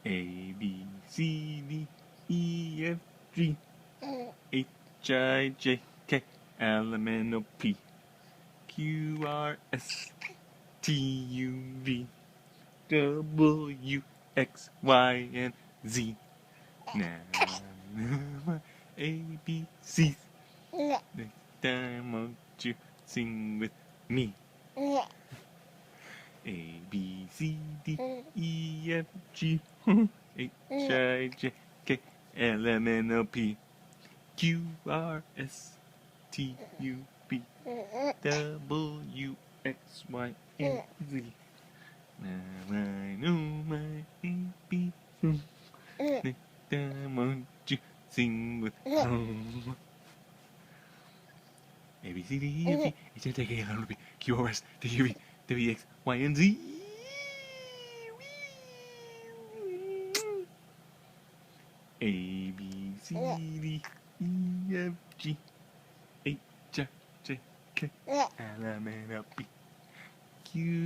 A, B, C, D, E, F, G, H, I, J, K, L, M, N, O, P, Q, R, S, T, U, V, W, X, Y, and Z. Now, A, B, C. Next time, won't you sing with me? A, B, C, D, E, F, G, H, I, J, K, L, M, N, O, P, Q, R, S, T, U, V, W, X, Y, and Z. Now I know my ABC. Next time, won't you sing with me? A, B, C, D, E, F, G, H, I, J, K, L, M, N, O, P, Q, R, S, T, U, V, W, X, Y, and Z. A, B, C, D, E, F, G, H, I, J, K, L, M, N, O, P, Q.